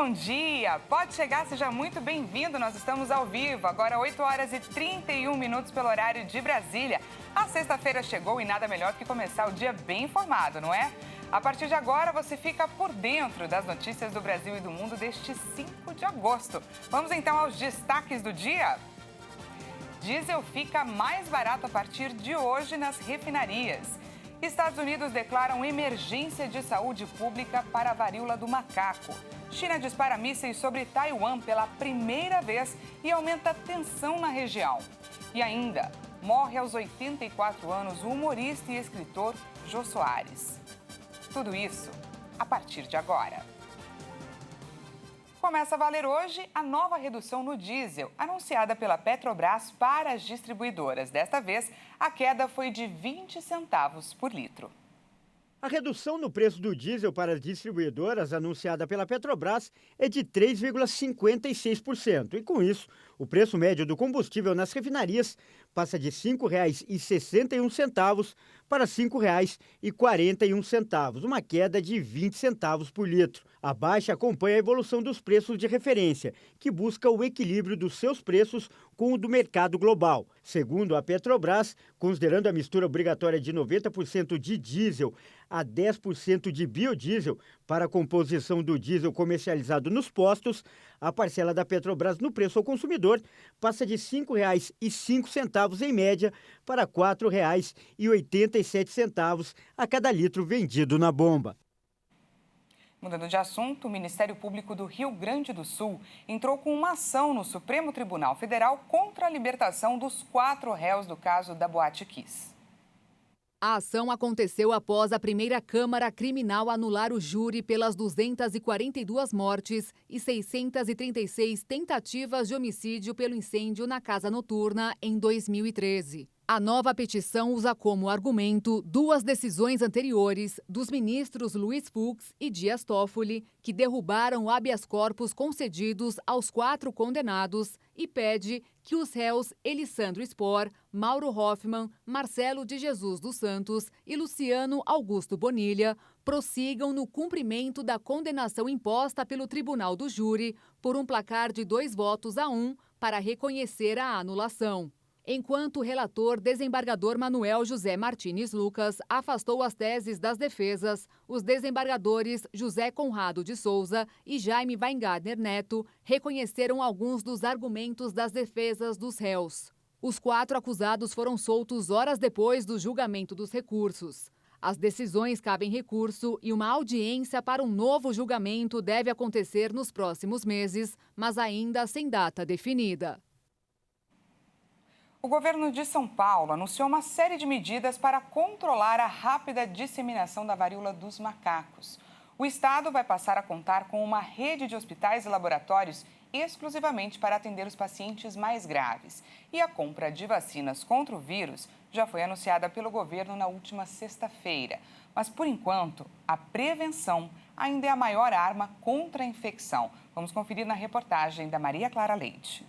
bom dia! Pode chegar, seja muito bem-vindo. Nós estamos ao vivo, agora 8 horas e 31 minutos pelo horário de Brasília. A sexta-feira chegou e nada melhor que começar o dia bem informado, não é? A partir de agora, você fica por dentro das notícias do Brasil e do mundo deste 5 de agosto. Vamos então aos destaques do dia? Diesel fica mais barato a partir de hoje nas refinarias. Estados Unidos declaram emergência de saúde pública para a varíola do macaco. China dispara mísseis sobre Taiwan pela primeira vez e aumenta a tensão na região. E ainda, morre aos 84 anos o humorista e escritor Jô Soares. Tudo isso a partir de agora. Começa a valer hoje a nova redução no diesel, anunciada pela Petrobras para as distribuidoras. Desta vez, a queda foi de 20 centavos por litro. A redução no preço do diesel para as distribuidoras, anunciada pela Petrobras, é de 3,56%. E com isso, o preço médio do combustível nas refinarias passa de R$ 5,61 para R$ 5,41, uma queda de 20 centavos por litro. A baixa acompanha a evolução dos preços de referência, que busca o equilíbrio dos seus preços com o do mercado global. Segundo a Petrobras, considerando a mistura obrigatória de 90% de diesel a 10% de biodiesel para a composição do diesel comercializado nos postos, a parcela da Petrobras no preço ao consumidor passa de R$ 5,05 em média para R$ 4,87 a cada litro vendido na bomba. Mudando de assunto, o Ministério Público do Rio Grande do Sul entrou com uma ação no Supremo Tribunal Federal contra a libertação dos 4 réus do caso da Boate Kiss. A ação aconteceu após a primeira Câmara Criminal anular o júri pelas 242 mortes e 636 tentativas de homicídio pelo incêndio na casa noturna em 2013. A nova petição usa como argumento 2 decisões anteriores dos ministros Luiz Fux e Dias Toffoli, que derrubaram o habeas corpus concedidos aos 4 condenados, e pede que os réus Elissandro Spor, Mauro Hoffman, Marcelo de Jesus dos Santos e Luciano Augusto Bonilha prossigam no cumprimento da condenação imposta pelo Tribunal do Júri por um placar de 2-1 para reconhecer a anulação. Enquanto o relator desembargador Manuel José Martins Lucas afastou as teses das defesas, os desembargadores José Conrado de Souza e Jaime Weingartner Neto reconheceram alguns dos argumentos das defesas dos réus. Os 4 acusados foram soltos horas depois do julgamento dos recursos. As decisões cabem recurso e uma audiência para um novo julgamento deve acontecer nos próximos meses, mas ainda sem data definida. O governo de São Paulo anunciou uma série de medidas para controlar a rápida disseminação da varíola dos macacos. O estado vai passar a contar com uma rede de hospitais e laboratórios exclusivamente para atender os pacientes mais graves. E a compra de vacinas contra o vírus já foi anunciada pelo governo na última sexta-feira. Mas, por enquanto, a prevenção ainda é a maior arma contra a infecção. Vamos conferir na reportagem da Maria Clara Leite.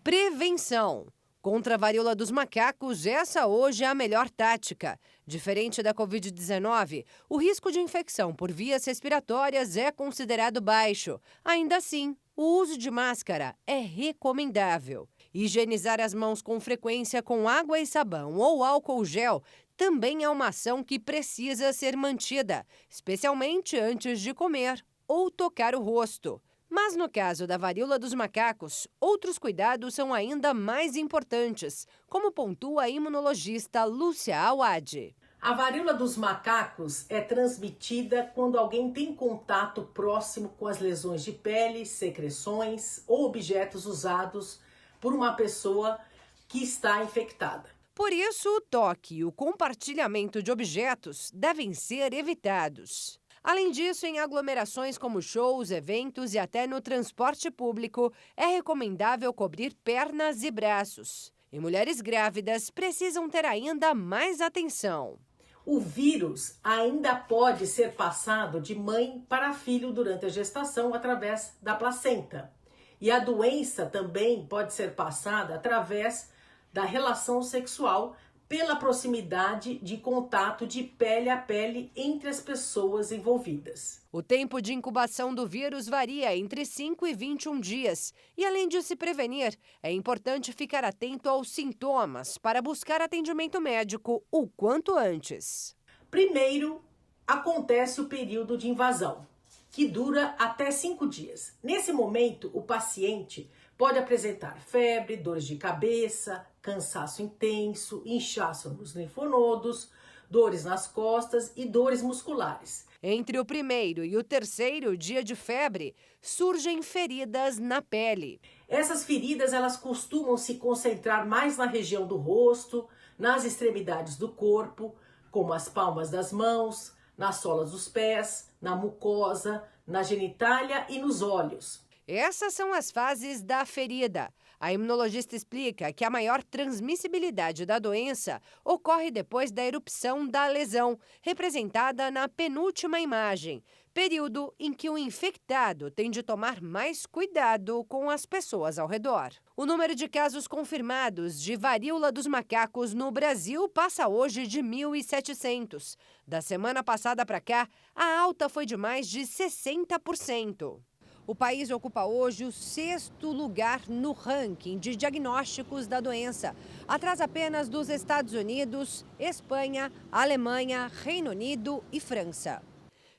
Prevenção. Contra a varíola dos macacos, essa hoje é a melhor tática. Diferente da Covid-19, o risco de infecção por vias respiratórias é considerado baixo. Ainda assim, o uso de máscara é recomendável. Higienizar as mãos com frequência com água e sabão ou álcool gel também é uma ação que precisa ser mantida, especialmente antes de comer ou tocar o rosto. Mas no caso da varíola dos macacos, outros cuidados são ainda mais importantes, como pontua a imunologista Lúcia Awad. A varíola dos macacos é transmitida quando alguém tem contato próximo com as lesões de pele, secreções ou objetos usados por uma pessoa que está infectada. Por isso, o toque e o compartilhamento de objetos devem ser evitados. Além disso, em aglomerações como shows, eventos e até no transporte público, é recomendável cobrir pernas e braços. E mulheres grávidas precisam ter ainda mais atenção. O vírus ainda pode ser passado de mãe para filho durante a gestação através da placenta. E a doença também pode ser passada através da relação sexual pela proximidade de contato de pele a pele entre as pessoas envolvidas. O tempo de incubação do vírus varia entre 5 e 21 dias. E além de se prevenir, é importante ficar atento aos sintomas para buscar atendimento médico o quanto antes. Primeiro, acontece o período de invasão, que dura até 5 dias. Nesse momento, o paciente pode apresentar febre, dores de cabeça, cansaço intenso, inchaço nos linfonodos, dores nas costas e dores musculares. Entre o primeiro e o terceiro dia de febre, surgem feridas na pele. Essas feridas, elas costumam se concentrar mais na região do rosto, nas extremidades do corpo, como as palmas das mãos, nas solas dos pés, na mucosa, na genitália e nos olhos. Essas são as fases da ferida. A imunologista explica que a maior transmissibilidade da doença ocorre depois da erupção da lesão, representada na penúltima imagem, período em que o infectado tem de tomar mais cuidado com as pessoas ao redor. O número de casos confirmados de varíola dos macacos no Brasil passa hoje de 1.700. Da semana passada para cá, a alta foi de mais de 60%. O país ocupa hoje o 6º lugar no ranking de diagnósticos da doença, atrás apenas dos Estados Unidos, Espanha, Alemanha, Reino Unido e França.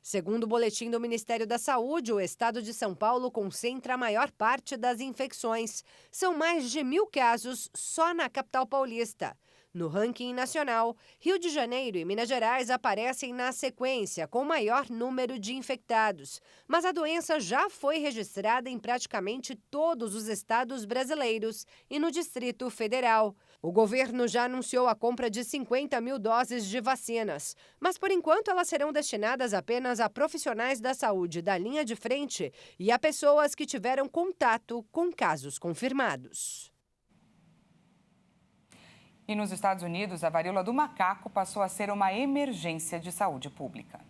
Segundo o boletim do Ministério da Saúde, o estado de São Paulo concentra a maior parte das infecções. São mais de 1.000 casos só na capital paulista. No ranking nacional, Rio de Janeiro e Minas Gerais aparecem na sequência, com maior número de infectados. Mas a doença já foi registrada em praticamente todos os estados brasileiros e no Distrito Federal. O governo já anunciou a compra de 50 mil doses de vacinas, mas por enquanto elas serão destinadas apenas a profissionais da saúde da linha de frente e a pessoas que tiveram contato com casos confirmados. E nos Estados Unidos, a varíola do macaco passou a ser uma emergência de saúde pública.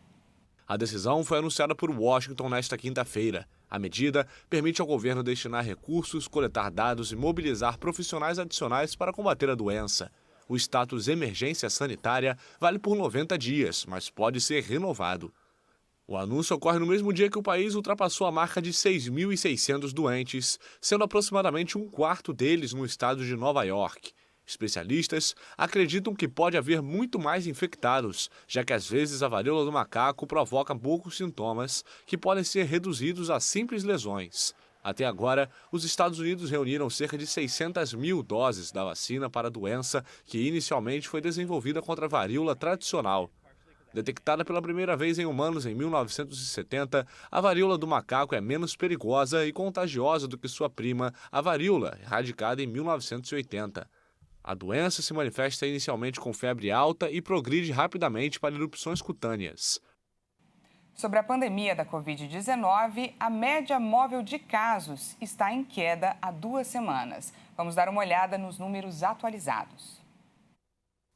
A decisão foi anunciada por Washington nesta quinta-feira. A medida permite ao governo destinar recursos, coletar dados e mobilizar profissionais adicionais para combater a doença. O status emergência sanitária vale por 90 dias, mas pode ser renovado. O anúncio ocorre no mesmo dia que o país ultrapassou a marca de 6.600 doentes, sendo aproximadamente um quarto deles no estado de Nova York. Especialistas acreditam que pode haver muito mais infectados, já que às vezes a varíola do macaco provoca poucos sintomas que podem ser reduzidos a simples lesões. Até agora, os Estados Unidos reuniram cerca de 600 mil doses da vacina para a doença que inicialmente foi desenvolvida contra a varíola tradicional. Detectada pela primeira vez em humanos em 1970, a varíola do macaco é menos perigosa e contagiosa do que sua prima, a varíola, erradicada em 1980. A doença se manifesta inicialmente com febre alta e progride rapidamente para erupções cutâneas. Sobre a pandemia da Covid-19, a média móvel de casos está em queda há 2 semanas. Vamos dar uma olhada nos números atualizados.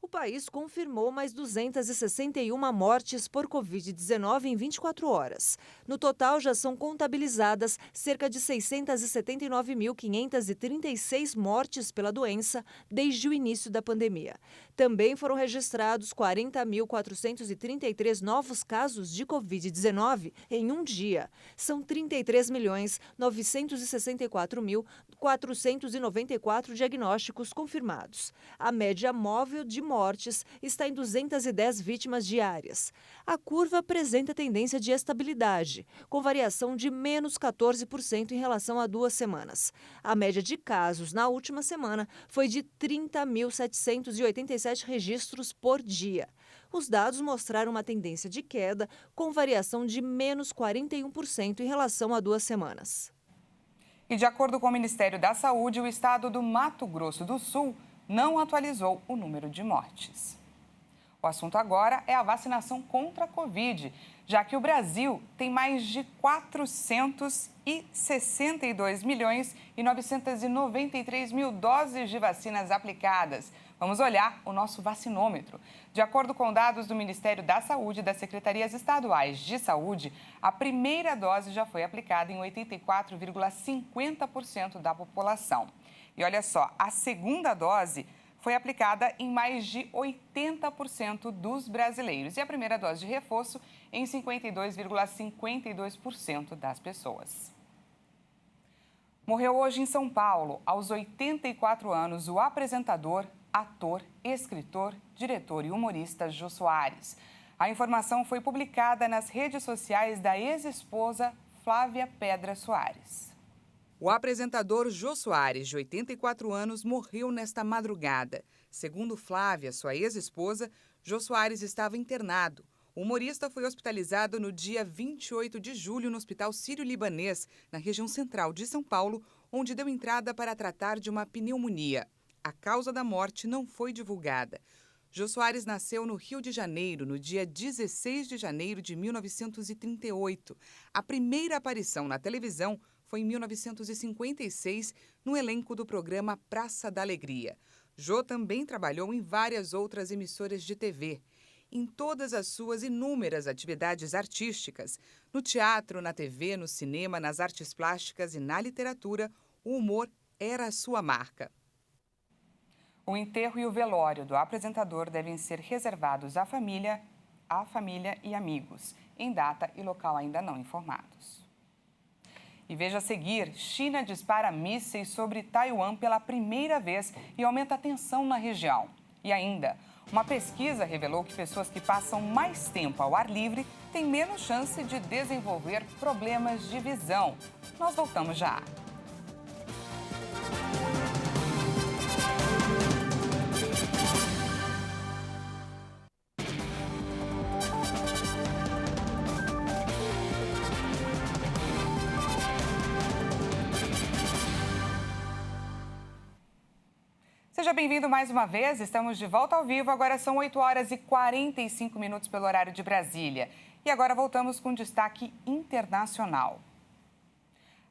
O país confirmou mais 261 mortes por Covid-19 em 24 horas. No total, já são contabilizadas cerca de 679.536 mortes pela doença desde o início da pandemia. Também foram registrados 40.433 novos casos de Covid-19 em um dia. São 33.964.494 diagnósticos confirmados. A média móvel de mortes está em 210 vítimas diárias. A curva apresenta tendência de estabilidade, com variação de menos 14% em relação a 2 semanas. A média de casos na última semana foi de 30.787 registros por dia. Os dados mostraram uma tendência de queda, com variação de menos 41% em relação a 2 semanas. E de acordo com o Ministério da Saúde, o estado do Mato Grosso do Sul não atualizou o número de mortes. O assunto agora é a vacinação contra a Covid, já que o Brasil tem mais de 462.993.000 doses de vacinas aplicadas. Vamos olhar o nosso vacinômetro. De acordo com dados do Ministério da Saúde e das Secretarias Estaduais de Saúde, a primeira dose já foi aplicada em 84,50% da população. E olha só, a segunda dose foi aplicada em mais de 80% dos brasileiros e a primeira dose de reforço em 52,52% das pessoas. Morreu hoje em São Paulo, aos 84 anos, o apresentador, ator, escritor, diretor e humorista Jô Soares. A informação foi publicada nas redes sociais da ex-esposa Flávia Pedra Soares. O apresentador Jô Soares, de 84 anos, morreu nesta madrugada. Segundo Flávia, sua ex-esposa, Jô Soares estava internado. O humorista foi hospitalizado no dia 28 de julho no Hospital Sírio-Libanês, na região central de São Paulo, onde deu entrada para tratar de uma pneumonia. A causa da morte não foi divulgada. Jô Soares nasceu no Rio de Janeiro, no dia 16 de janeiro de 1938. A primeira aparição na televisão foi em 1956, no elenco do programa Praça da Alegria. Jô também trabalhou em várias outras emissoras de TV. Em todas as suas inúmeras atividades artísticas, no teatro, na TV, no cinema, nas artes plásticas e na literatura, o humor era a sua marca. O enterro e o velório do apresentador devem ser reservados à família e amigos, em data e local ainda não informados. E veja a seguir, China dispara mísseis sobre Taiwan pela primeira vez e aumenta a tensão na região. E ainda, uma pesquisa revelou que pessoas que passam mais tempo ao ar livre têm menos chance de desenvolver problemas de visão. Nós voltamos já. Seja bem-vindo mais uma vez, estamos de volta ao vivo, agora são 8 horas e 45 minutos pelo horário de Brasília. E agora voltamos com destaque internacional.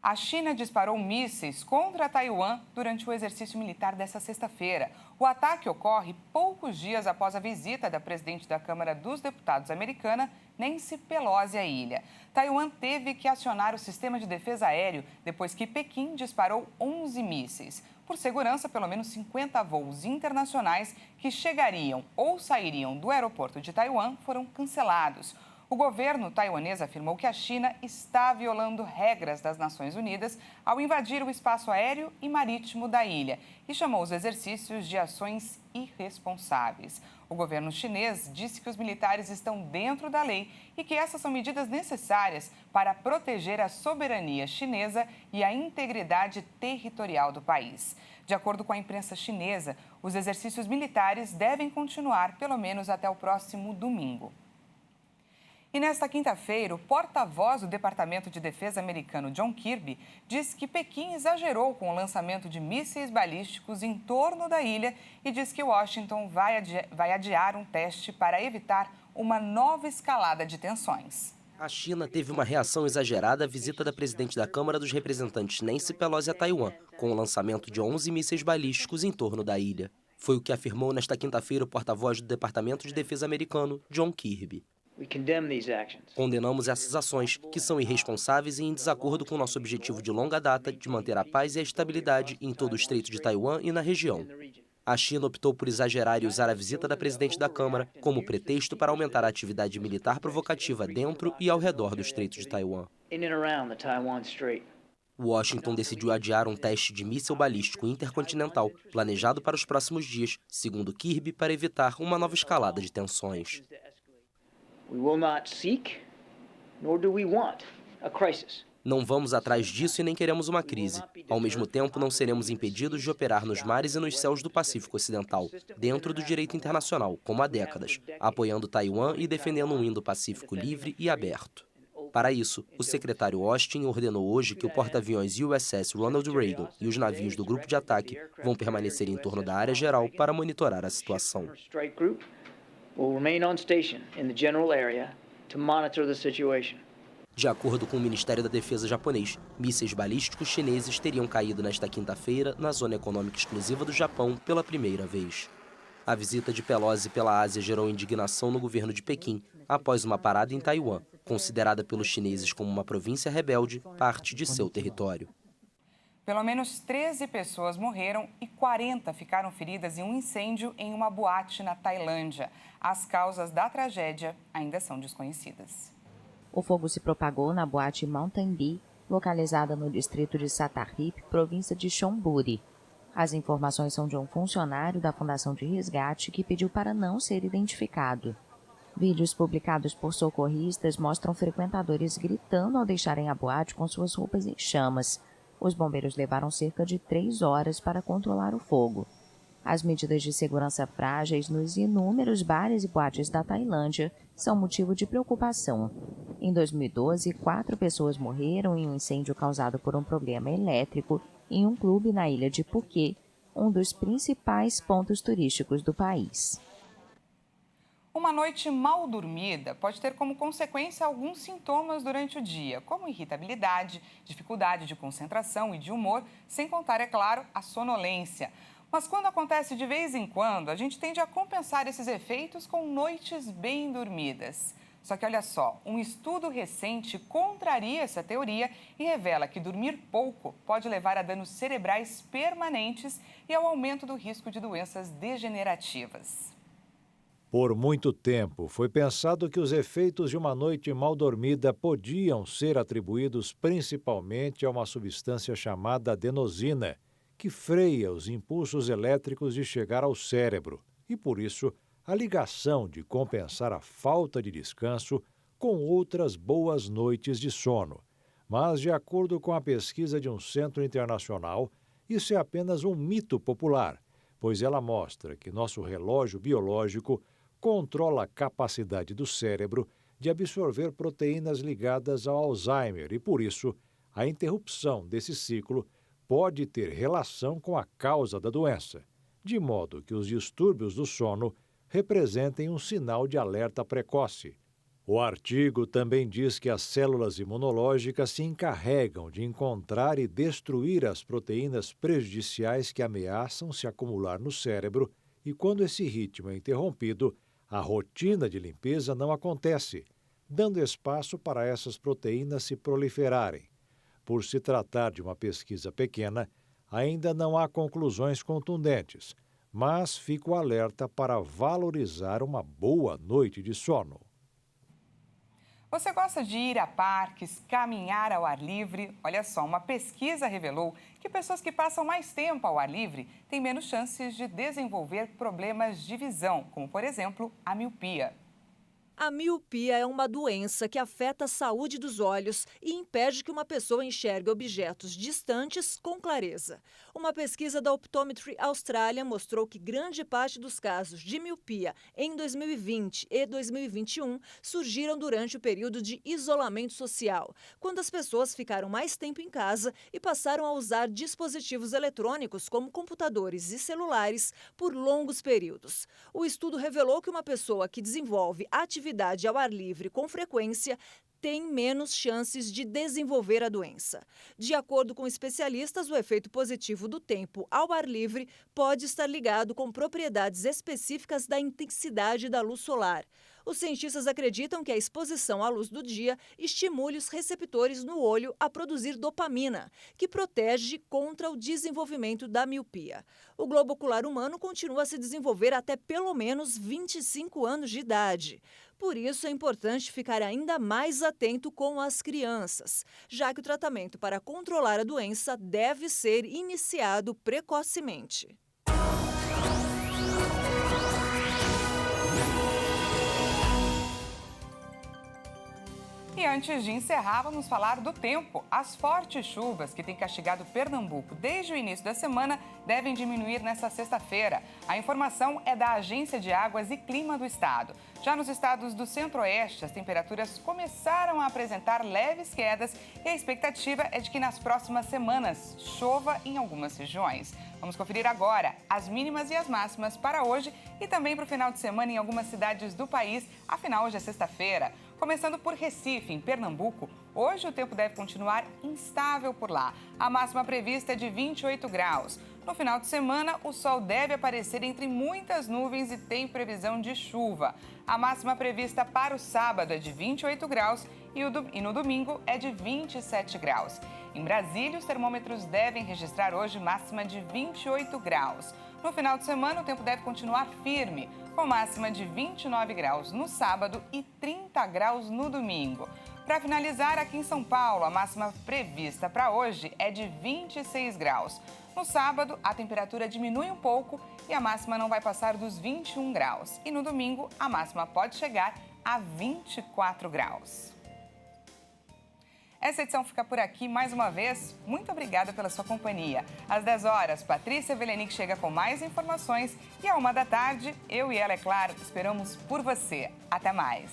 A China disparou mísseis contra Taiwan durante o exercício militar desta sexta-feira. O ataque ocorre poucos dias após a visita da presidente da Câmara dos Deputados americana, Nancy Pelosi, à ilha. Taiwan teve que acionar o sistema de defesa aéreo depois que Pequim disparou 11 mísseis. Por segurança, pelo menos 50 voos internacionais que chegariam ou sairiam do aeroporto de Taiwan foram cancelados. O governo taiwanês afirmou que a China está violando regras das Nações Unidas ao invadir o espaço aéreo e marítimo da ilha e chamou os exercícios de ações irresponsáveis. O governo chinês disse que os militares estão dentro da lei e que essas são medidas necessárias para proteger a soberania chinesa e a integridade territorial do país. De acordo com a imprensa chinesa, os exercícios militares devem continuar pelo menos até o próximo domingo. E nesta quinta-feira, o porta-voz do Departamento de Defesa americano, John Kirby, disse que Pequim exagerou com o lançamento de mísseis balísticos em torno da ilha e diz que Washington vai adiar um teste para evitar uma nova escalada de tensões. A China teve uma reação exagerada à visita da presidente da Câmara dos Representantes, Nancy Pelosi, a Taiwan, com o lançamento de 11 mísseis balísticos em torno da ilha. Foi o que afirmou nesta quinta-feira o porta-voz do Departamento de Defesa americano, John Kirby. Condenamos essas ações, que são irresponsáveis e em desacordo com nosso objetivo de longa data de manter a paz e a estabilidade em todo o Estreito de Taiwan e na região. A China optou por exagerar e usar a visita da presidente da Câmara como pretexto para aumentar a atividade militar provocativa dentro e ao redor do Estreito de Taiwan. Washington decidiu adiar um teste de míssil balístico intercontinental planejado para os próximos dias, segundo Kirby, para evitar uma nova escalada de tensões. Não vamos atrás disso e nem queremos uma crise. Ao mesmo tempo, não seremos impedidos de operar nos mares e nos céus do Pacífico Ocidental, dentro do direito internacional, como há décadas, apoiando Taiwan e defendendo um Indo-Pacífico livre e aberto. Para isso, o secretário Austin ordenou hoje que o porta-aviões USS Ronald Reagan e os navios do grupo de ataque vão permanecer em torno da área geral para monitorar a situação. De acordo com o Ministério da Defesa japonês, mísseis balísticos chineses teriam caído nesta quinta-feira na zona econômica exclusiva do Japão pela primeira vez. A visita de Pelosi pela Ásia gerou indignação no governo de Pequim após uma parada em Taiwan, considerada pelos chineses como uma província rebelde, parte de seu território. Pelo menos 13 pessoas morreram e 40 ficaram feridas em um incêndio em uma boate na Tailândia. As causas da tragédia ainda são desconhecidas. O fogo se propagou na boate Mountain Bee, localizada no distrito de Sattahip, província de Chonburi. As informações são de um funcionário da Fundação de Resgate que pediu para não ser identificado. Vídeos publicados por socorristas mostram frequentadores gritando ao deixarem a boate com suas roupas em chamas. Os bombeiros levaram cerca de 3 horas para controlar o fogo. As medidas de segurança frágeis nos inúmeros bares e boates da Tailândia são motivo de preocupação. Em 2012, 4 pessoas morreram em um incêndio causado por um problema elétrico em um clube na ilha de Phuket, um dos principais pontos turísticos do país. Uma noite mal dormida pode ter como consequência alguns sintomas durante o dia, como irritabilidade, dificuldade de concentração e de humor, sem contar, é claro, a sonolência. Mas quando acontece de vez em quando, a gente tende a compensar esses efeitos com noites bem dormidas. Só que olha só, um estudo recente contraria essa teoria e revela que dormir pouco pode levar a danos cerebrais permanentes e ao aumento do risco de doenças degenerativas. Por muito tempo, foi pensado que os efeitos de uma noite mal dormida podiam ser atribuídos principalmente a uma substância chamada adenosina, que freia os impulsos elétricos de chegar ao cérebro, e por isso a ligação de compensar a falta de descanso com outras boas noites de sono. Mas, de acordo com a pesquisa de um centro internacional, isso é apenas um mito popular, pois ela mostra que nosso relógio biológico controla a capacidade do cérebro de absorver proteínas ligadas ao Alzheimer e, por isso, a interrupção desse ciclo pode ter relação com a causa da doença, de modo que os distúrbios do sono representem um sinal de alerta precoce. O artigo também diz que as células imunológicas se encarregam de encontrar e destruir as proteínas prejudiciais que ameaçam se acumular no cérebro e, quando esse ritmo é interrompido, a rotina de limpeza não acontece, dando espaço para essas proteínas se proliferarem. Por se tratar de uma pesquisa pequena, ainda não há conclusões contundentes, mas fica o alerta para valorizar uma boa noite de sono. Você gosta de ir a parques, caminhar ao ar livre? Olha só, uma pesquisa revelou que pessoas que passam mais tempo ao ar livre têm menos chances de desenvolver problemas de visão, como, por exemplo, a miopia. A miopia é uma doença que afeta a saúde dos olhos e impede que uma pessoa enxergue objetos distantes com clareza. Uma pesquisa da Optometry Australia mostrou que grande parte dos casos de miopia em 2020 e 2021 surgiram durante o período de isolamento social, quando as pessoas ficaram mais tempo em casa e passaram a usar dispositivos eletrônicos como computadores e celulares por longos períodos. O estudo revelou que uma pessoa que desenvolve atividade ao ar livre com frequência tem menos chances de desenvolver a doença. De acordo com especialistas, o efeito positivo do tempo ao ar livre pode estar ligado com propriedades específicas da intensidade da luz solar. Os cientistas acreditam que a exposição à luz do dia estimule os receptores no olho a produzir dopamina, que protege contra o desenvolvimento da miopia. O globo ocular humano continua a se desenvolver até pelo menos 25 anos de idade. Por isso, é importante ficar ainda mais atento com as crianças, já que o tratamento para controlar a doença deve ser iniciado precocemente. E antes de encerrar, vamos falar do tempo. As fortes chuvas que têm castigado Pernambuco desde o início da semana devem diminuir nesta sexta-feira. A informação é da Agência de Águas e Clima do Estado. Já nos estados do Centro-Oeste, as temperaturas começaram a apresentar leves quedas e a expectativa é de que nas próximas semanas chova em algumas regiões. Vamos conferir agora as mínimas e as máximas para hoje e também para o final de semana em algumas cidades do país. Afinal, hoje é sexta-feira. Começando por Recife, em Pernambuco, hoje o tempo deve continuar instável por lá. A máxima prevista é de 28 graus. No final de semana, o sol deve aparecer entre muitas nuvens e tem previsão de chuva. A máxima prevista para o sábado é de 28 graus e no domingo é de 27 graus. Em Brasília, os termômetros devem registrar hoje máxima de 28 graus. No final de semana, o tempo deve continuar firme, com máxima de 29 graus no sábado e 30 graus no domingo. Para finalizar, aqui em São Paulo, a máxima prevista para hoje é de 26 graus. No sábado, a temperatura diminui um pouco e a máxima não vai passar dos 21 graus. E no domingo, a máxima pode chegar a 24 graus. Essa edição fica por aqui mais uma vez. Muito obrigada pela sua companhia. Às 10 horas, Patrícia Velenic chega com mais informações e à 1 da tarde, eu e ela, é claro, esperamos por você. Até mais.